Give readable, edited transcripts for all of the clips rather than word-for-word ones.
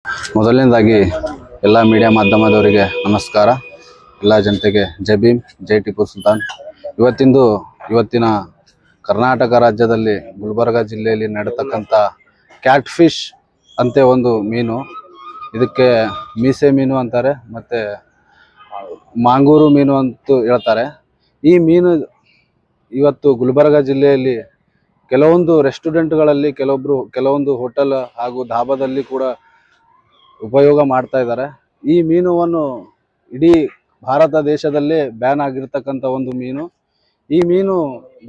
ಮೊದಲನೇದಾಗಿ ಎಲ್ಲ ಮೀಡಿಯಾ ಮಾಧ್ಯಮದವರಿಗೆ ನಮಸ್ಕಾರ. ಎಲ್ಲ ಜನತೆಗೆ ಜೈ ಭೀಮ್, ಜೈ ಟಿಪ್ಪು ಸುಲ್ತಾನ್. ಇವತ್ತಿನ ಕರ್ನಾಟಕ ರಾಜ್ಯದಲ್ಲಿ ಗುಲ್ಬರ್ಗ ಜಿಲ್ಲೆಯಲ್ಲಿ ನಡೆತಕ್ಕಂಥ ಕ್ಯಾಟ್ ಫಿಶ್ ಅಂತೆ ಒಂದು ಮೀನು. ಇದಕ್ಕೆ ಮೀಸೆ ಮೀನು ಅಂತಾರೆ, ಮತ್ತು ಮಾಂಗೂರು ಮೀನು ಅಂತ ಹೇಳ್ತಾರೆ. ಈ ಮೀನು ಇವತ್ತು ಗುಲ್ಬರ್ಗ ಜಿಲ್ಲೆಯಲ್ಲಿ ಕೆಲವೊಂದು ರೆಸ್ಟೋರೆಂಟ್ಗಳಲ್ಲಿ, ಕೆಲವೊಂದು ಹೋಟೆಲ್ ಹಾಗೂ ಧಾಬಾದಲ್ಲಿ ಕೂಡ ಉಪಯೋಗ ಮಾಡ್ತಾ ಇದ್ದಾರೆ. ಈ ಮೀನುವನ್ನು ಇಡೀ ಭಾರತ ದೇಶದಲ್ಲೇ ಬ್ಯಾನ್ ಆಗಿರ್ತಕ್ಕಂಥ ಒಂದು ಮೀನು. ಈ ಮೀನು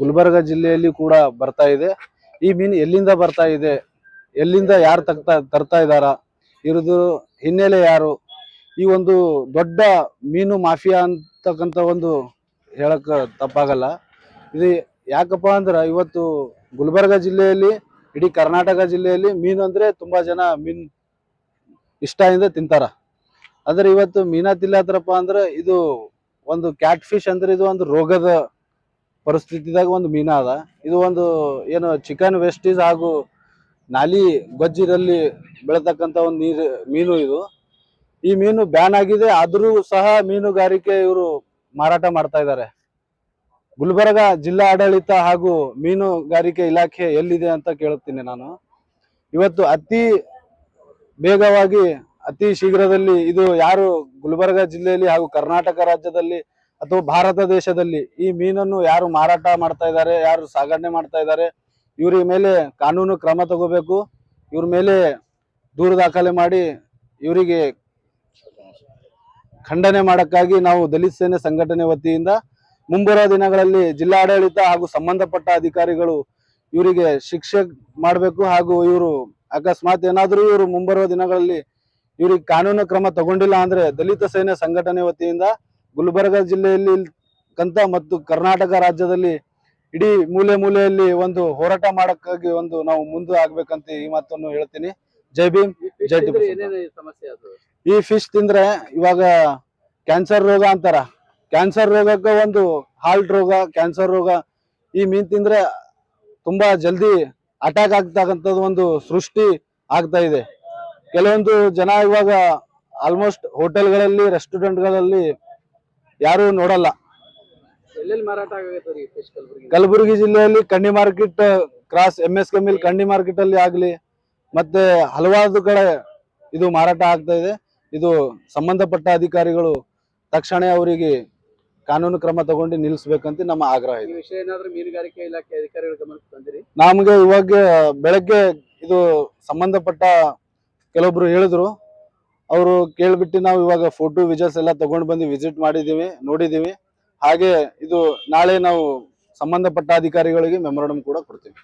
ಗುಲ್ಬರ್ಗ ಜಿಲ್ಲೆಯಲ್ಲಿ ಕೂಡ ಬರ್ತಾ ಇದೆ. ಈ ಮೀನು ಎಲ್ಲಿಂದ ಬರ್ತಾ ಇದೆ, ಎಲ್ಲಿಂದ ಯಾರು ತರ್ತಾ ಇದ್ದಾರ, ಇರೋದು ಹಿನ್ನೆಲೆ ಯಾರು, ಈ ಒಂದು ದೊಡ್ಡ ಮೀನು ಮಾಫಿಯಾ ಅಂತಕ್ಕಂಥ ಒಂದು ಹೇಳಕ್ಕೆ ತಪ್ಪಾಗಲ್ಲ. ಇದು ಯಾಕಪ್ಪ ಅಂದ್ರೆ ಇವತ್ತು ಗುಲ್ಬರ್ಗ ಜಿಲ್ಲೆಯಲ್ಲಿ, ಇಡೀ ಕರ್ನಾಟಕ ಜಿಲ್ಲೆಯಲ್ಲಿ ಮೀನು ಅಂದರೆ ತುಂಬ ಜನ ಮೀನು ಇಷ್ಟದಿಂದ ತಿಂತಾರ. ಆದರೆ ಇವತ್ತು ಮೀನಾ ತಿಲ್ಲತ್ರಪ್ಪ ಅಂದ್ರೆ ಇದು ಒಂದು ಕ್ಯಾಟ್ ಫಿಶ್ ಅಂದ್ರೆ ಇದು ಒಂದು ರೋಗದ ಪರಿಸ್ಥಿತಿದಾಗ ಒಂದು ಮೀನ ಅದ. ಇದು ಒಂದು ಏನು ಚಿಕನ್ ವೇಸ್ಟೇಜ್ ಹಾಗೂ ನಾಲಿ ಗೊಜ್ಜಿರಲ್ಲಿ ಬೆಳತಕ್ಕಂಥ ಒಂದು ಮೀನು ಇದು. ಈ ಮೀನು ಬ್ಯಾನ್ ಆಗಿದೆ, ಆದರೂ ಸಹ ಮೀನುಗಾರಿಕೆ ಇವರು ಮಾರಾಟ ಮಾಡ್ತಾ ಇದ್ದಾರೆ. ಗುಲ್ಬರ್ಗ ಜಿಲ್ಲಾ ಆಡಳಿತ ಹಾಗೂ ಮೀನುಗಾರಿಕೆ ಇಲಾಖೆ ಎಲ್ಲಿದೆ ಅಂತ ಕೇಳುತ್ತೀನಿ ನಾನು. ಇವತ್ತು ಅತಿ ಬೇಗವಾಗಿ, ಅತಿ ಶೀಘ್ರದಲ್ಲಿ ಇದು ಯಾರು ಗುಲ್ಬರ್ಗ ಜಿಲ್ಲೆಯಲ್ಲಿ ಹಾಗೂ ಕರ್ನಾಟಕ ರಾಜ್ಯದಲ್ಲಿ ಅಥವಾ ಭಾರತ ದೇಶದಲ್ಲಿ ಈ ಮೀನನ್ನು ಯಾರು ಮಾರಾಟ ಮಾಡ್ತಾ ಇದ್ದಾರೆ, ಯಾರು ಸಾಗಣೆ ಮಾಡ್ತಾ ಇದ್ದಾರೆ, ಇವ್ರ ಮೇಲೆ ಕಾನೂನು ಕ್ರಮ ತಗೋಬೇಕು. ಇವ್ರ ಮೇಲೆ ದೂರು ದಾಖಲೆ ಮಾಡಿ ಇವರಿಗೆ ಖಂಡನೆ ಮಾಡಕ್ಕಾಗಿ ನಾವು ದಲಿತ ಸೇನೆ ಸಂಘಟನೆ ವತಿಯಿಂದ ಮುಂಬರುವ ದಿನಗಳಲ್ಲಿ ಜಿಲ್ಲಾಡಳಿತ ಹಾಗೂ ಸಂಬಂಧಪಟ್ಟ ಅಧಿಕಾರಿಗಳು ಇವರಿಗೆ ಶಿಕ್ಷೆ ಮಾಡಬೇಕು. ಹಾಗೂ ಇವರು ಅಕಸ್ಮಾತ್ ಏನಾದರೂ ಇವರು ಮುಂಬರುವ ದಿನಗಳಲ್ಲಿ ಇವ್ರಿಗೆ ಕಾನೂನು ಕ್ರಮ ತಗೊಂಡಿಲ್ಲ ಅಂದ್ರೆ ದಲಿತ ಸೇನೆ ಸಂಘಟನೆ ವತಿಯಿಂದ ಗುಲ್ಬರ್ಗ ಜಿಲ್ಲೆಯಲ್ಲಿ ಮತ್ತು ಕರ್ನಾಟಕ ರಾಜ್ಯದಲ್ಲಿ ಇಡೀ ಮೂಲೆಯಲ್ಲಿ ಒಂದು ಹೋರಾಟ ಮಾಡಕ್ಕಾಗಿ ನಾವು ಮುಂದೆ ಆಗ್ಬೇಕಂತ ಈ ಮಾತನ್ನು ಹೇಳ್ತೀನಿ. ಜೈ ಭೀಮ್, ಜೈ ಟಿಪ್ಪು. ಈ ಫಿಶ್ ತಿಂದ್ರೆ ಇವಾಗ ಕ್ಯಾನ್ಸರ್ ರೋಗ ಅಂತಾರ. ಕ್ಯಾನ್ಸರ್ ರೋಗಕ್ಕೆ ಒಂದು ಹಾರ್ಟ್ ರೋಗ, ಕ್ಯಾನ್ಸರ್ ರೋಗ, ಈ ಮೀನ್ ತಿಂದ್ರೆ ತುಂಬಾ ಜಲ್ದಿ ಅಟ್ಯಾಕ್ ಆಗ್ತಕ್ಕಂಥದ್ದು ಒಂದು ಸೃಷ್ಟಿ ಆಗ್ತಾ ಇದೆ. ಕೆಲವೊಂದು ಜನ ಇವಾಗ ಆಲ್ಮೋಸ್ಟ್ ಹೋಟೆಲ್ಗಳಲ್ಲಿ, ರೆಸ್ಟೋರೆಂಟ್ಗಳಲ್ಲಿ ಯಾರು ನೋಡಲ್ಲ. ಮಾರಾಟ ಕಲಬುರಗಿ ಜಿಲ್ಲೆಯಲ್ಲಿ Kanni market cross MS K mill Kanni market ಅಲ್ಲಿ ಆಗ್ಲಿ, ಮತ್ತೆ ಹಲವಾರು ಕಡೆ ಇದು ಮಾರಾಟ ಆಗ್ತಾ ಇದೆ. ಇದು ಸಂಬಂಧಪಟ್ಟ ಅಧಿಕಾರಿಗಳು ತಕ್ಷಣ ಅವರಿಗೆ ಕಾನೂನು ಕ್ರಮ ತಗೊಂಡು ನಿಲ್ಲಿಸಬೇಕಂತ ನಮ್ಮ ಆಗ್ರಹ ಇದೆ. ವಿಷಯ ಏನಾದ್ರೂ ಮೀನುಗಾರಿಕೆ ಇಲಾಖೆ ಅಧಿಕಾರಿಗಳ ಗಮನಕ್ಕೆ ತಂದಿರಿ? ನಮ್ಗೆ ಇವಾಗ ಬೆಳಗ್ಗೆ ಇದು ಸಂಬಂಧಪಟ್ಟ ಕೆಲವೊಬ್ರು ಹೇಳಿದ್ರು, ಅವರು ಕೇಳ್ಬಿಟ್ಟು ನಾವು ಇವಾಗ ಫೋಟೋ ವಿಜುವಲ್ಸ್ ಎಲ್ಲ ತಗೊಂಡು ಬಂದು ವಿಸಿಟ್ ಮಾಡಿದೀವಿ, ನೋಡಿದೀವಿ. ಹಾಗೆ ಇದು ನಾಳೆ ನಾವು ಸಂಬಂಧಪಟ್ಟ ಅಧಿಕಾರಿಗಳಿಗೆ ಮೆಮೊರಾಂಡಮ್ ಕೂಡ ಕೊಡ್ತೀವಿ.